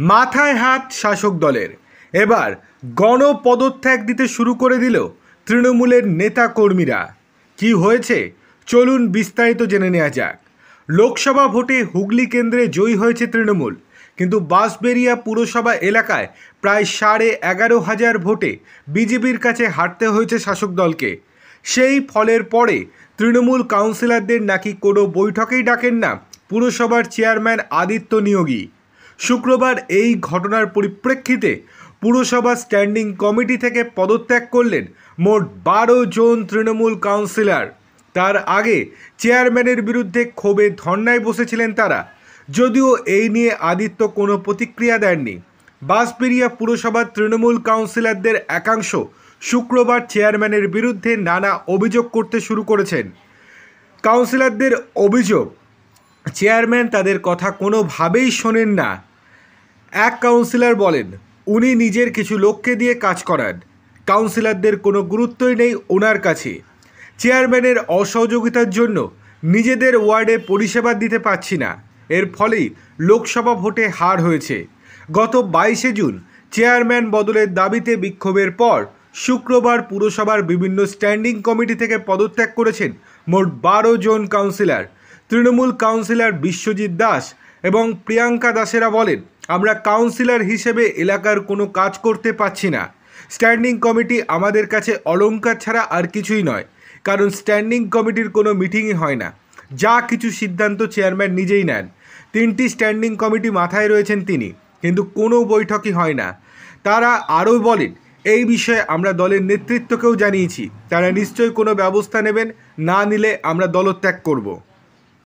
মাথায় হাত শাসক দলের। এবার গণপদত্যাগ দিতে শুরু করে দিল তৃণমূলের নেতা কর্মীরা। কি হয়েছে চলুন বিস্তারিত জেনে নেওয়া যাক। লোকসভা ভোটে হুগলি কেন্দ্রে জয়ী হয়েছে তৃণমূল, কিন্তু বাঁশবেড়িয়া পুরসভা এলাকায় প্রায় 11,500 ভোটে বিজেপির কাছে হারতে হয়েছে শাসক দলকে। সেই ফলের পরে তৃণমূল কাউন্সিলরদের নাকি কোনো বৈঠকেই ডাকেন না পুরসভার চেয়ারম্যান আদিত্য নিয়োগী। শুক্রবার এই ঘটনার পরিপ্রেক্ষিতে পুরসভা স্ট্যান্ডিং কমিটি থেকে পদত্যাগ করলেন মোট 12 জন তৃণমূল কাউন্সিলর। তার আগে চেয়ারম্যানের বিরুদ্ধে ক্ষোভে ধর্নায় বসেছিলেন তারা, যদিও এই নিয়ে আদিত্য কোনো প্রতিক্রিয়া দেননি। বাঁশবেড়িয়া পুরসভার তৃণমূল কাউন্সিলরদের একাংশ শুক্রবার চেয়ারম্যানের বিরুদ্ধে নানা অভিযোগ করতে শুরু করেছেন। কাউন্সিলরদের অভিযোগ, চেয়ারম্যান তাদের কথা কোনোভাবেই শোনেন না। এক কাউন্সিলর বলেন, উনি নিজের কিছু লোককে দিয়ে কাজ করান, কাউন্সিলরদের কোনো গুরুত্বই নেই ওনার কাছে। চেয়ারম্যানের অসহযোগিতার জন্য নিজেদের ওয়ার্ডে পরিষেবা দিতে পারছি না, এর ফলেই লোকসভা ভোটে হার হয়েছে। গত 22শে জুন চেয়ারম্যান বদলের দাবিতে বিক্ষোভের পর শুক্রবার পুরসভার বিভিন্ন স্ট্যান্ডিং কমিটি থেকে পদত্যাগ করেছেন মোট 12 জন কাউন্সিলর। তৃণমূল কাউন্সিলর বিশ্বজিৎ দাস এবং প্রিয়াঙ্কা দাসেরা বলেন, আমরা কাউন্সিলর হিসেবে এলাকার কোনো কাজ করতে পারছি না। স্ট্যান্ডিং কমিটি আমাদের কাছে অলংকার ছাড়া আর কিছুই নয়, কারণ স্ট্যান্ডিং কমিটির কোনো মিটিংই হয় না, যা কিছু সিদ্ধান্ত চেয়ারম্যান নিজেই নেন। 3টি স্ট্যান্ডিং কমিটি মাথায় রয়েছেন তিনি, কিন্তু কোনো বৈঠকই হয় না। তারা আরও বলেন, এই বিষয়ে আমরা দলের নেতৃত্বকেও জানিয়েছি, তারা নিশ্চয়ই কোনো ব্যবস্থা নেবেন, না নিলে আমরা দলত্যাগ করব।